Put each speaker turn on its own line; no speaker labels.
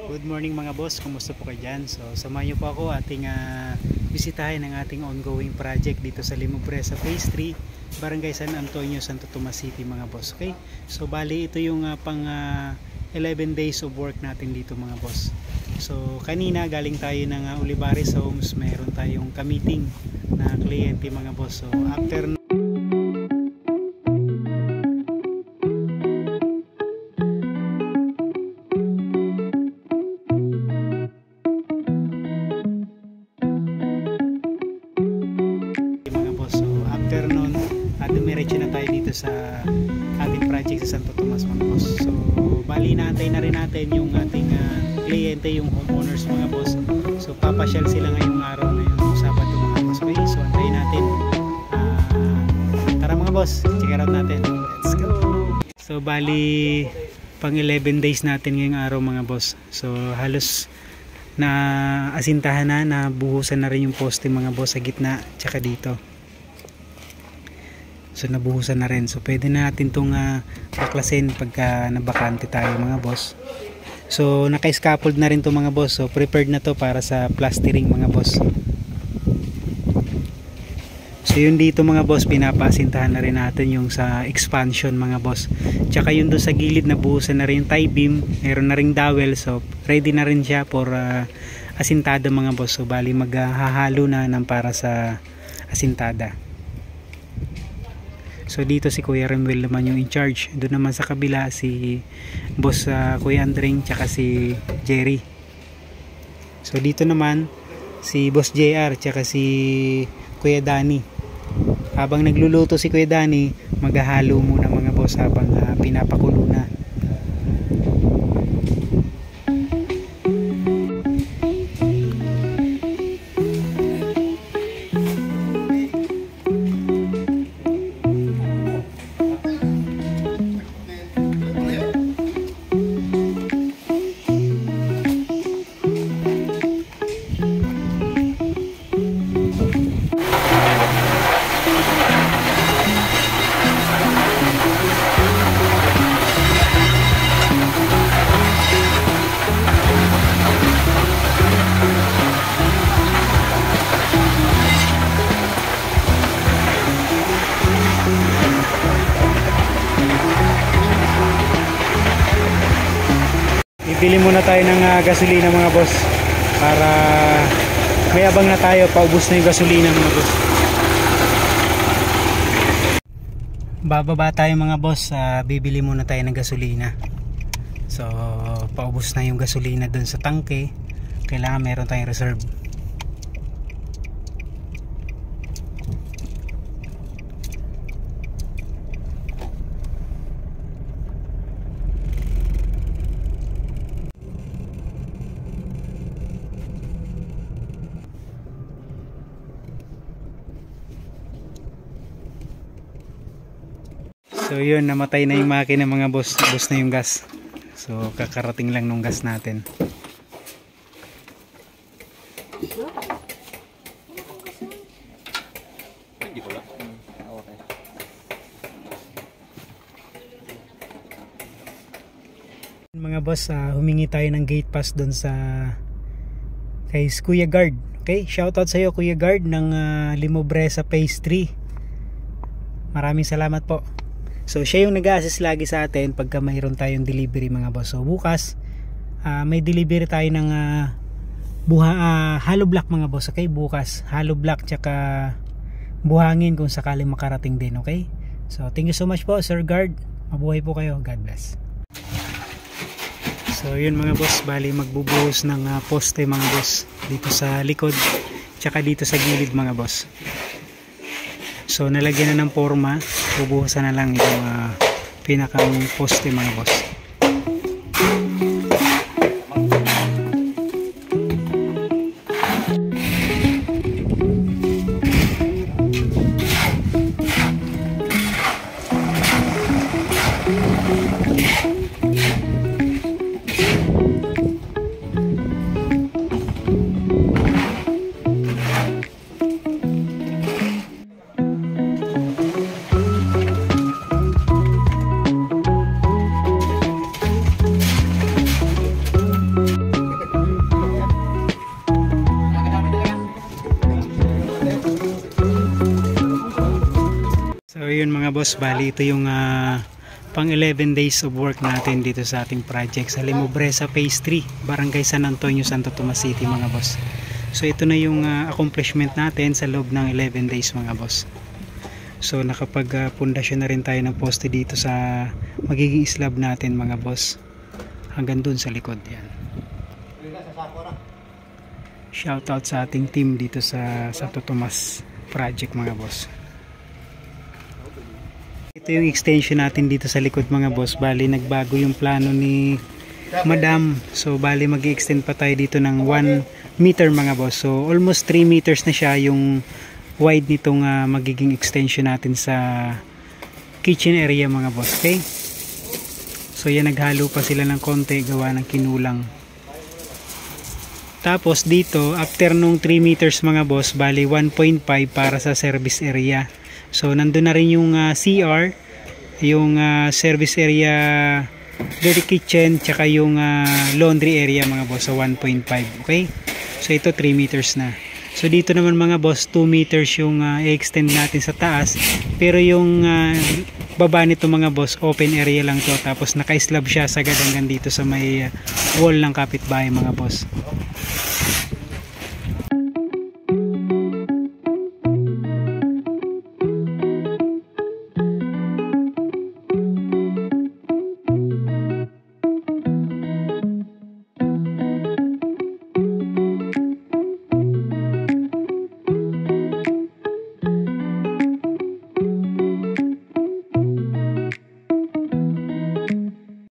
Good morning mga boss, kumusta po kayo dyan? So samahan nyo po ako ating bisitahin ang ating ongoing project dito sa Limobresa Phase 3, Barangay San Antonio, Santo Tomas City mga boss. Okay? So bali ito yung pang 11 days of work natin dito mga boss. So kanina galing tayo ng Olivares Homes, meron tayong ka-meeting na kliyente mga boss. So after noon, dumiretso na tayo dito sa ating project sa Santo Tomas mga boss. So bali naantay na rin natin yung ating kliyente, yung homeowners mga boss. So papasyal sila ngayong araw na yung Sabado mga boss. Okay, so antayin natin. Tara mga boss, check it out natin. Let's go! So bali pang 11 days natin ngayong araw mga boss. So halos na asintahan na, nabuhusan na rin yung poste mga boss sa gitna tsaka dito. So nabuhusan na rin. So pwede na natin itong baklasin pagka nabakante tayo mga boss. So naka-scaffold na rin to mga boss. So prepared na to para sa plastering mga boss. So yun dito mga boss, pinapasintahan na rin natin yung sa expansion mga boss. Tsaka yun doon sa gilid, nabuhusan na rin yung tie beam. Meron na ring dowel. So ready na rin siya for asintada mga boss. So bali maghahalo na ng para sa asintada. So dito si Kuya Remuel naman yung in charge. Doon naman sa kabila si boss Kuya Andring tsaka si Jerry. So dito naman si boss JR tsaka si Kuya Danny. Habang nagluluto si Kuya Danny, maghahalo muna mga boss habang pinapakulo na. Bili muna tayo ng gasolina mga boss para may abang na tayo, paubos na yung gasolina mga boss. Bababa tayo mga boss, bibili muna tayo ng gasolina. So paubos na yung gasolina dun sa tangke, kailangan meron tayong reserve. So yun, namatay na yung makina mga boss, ubos na yung gas. So kakarating lang nung gas natin. Mga boss, humingi tayo ng gate pass doon sa kay Kuya Guard. Okay, shoutout sa iyo Kuya Guard ng Limobresa Phase 3. Maraming salamat po. So siya yung nag-assist lagi sa atin pagka mayroon tayong delivery mga boss. So bukas may delivery tayo ng hollow block mga boss. Okay, bukas hollow block tsaka buhangin kung sakaling makarating din. Okay, so thank you so much po Sir Guard, mabuhay po kayo, God bless. So yun mga boss, bali magbubuhos ng poste mga boss dito sa likod tsaka dito sa gilid mga boss. So nalagyan na ng forma, bubuhusan na lang yung pinakang poste mga boss. yun mga boss, bali ito yung pang 11 days of work natin dito sa ating project sa Limobresa Phase 3, Barangay San Antonio, Santo Tomas City mga boss. So ito na yung accomplishment natin sa loob ng 11 days mga boss. So nakapag-pundasyon na rin tayo ng poste dito sa magiging slab natin mga boss. Hanggang dun sa likod yan. Shoutout sa ating team dito sa Santo Tomas project mga boss. Ito yung extension natin dito sa likod mga boss. Bali nagbago yung plano ni Madam. So bali mag-extend pa tayo dito ng 1 meter mga boss. So almost 3 meters na siya yung wide nitong magiging extension natin sa kitchen area mga boss. Okay? So yan, naghalo pa sila ng konti gawa ng kinulang. Tapos dito after nung 3 meters mga boss, bali 1.5 para sa service area. So nandun na rin yung CR, yung service area, dirty kitchen, tsaka yung laundry area mga boss sa 1.5. Okay? So ito 3 meters na. So dito naman mga boss 2 meters yung i-extend natin sa taas. Pero yung baba nito mga boss, open area lang to. Tapos naka-slab siya sagad hanggang dito sa may wall ng kapitbahay mga boss.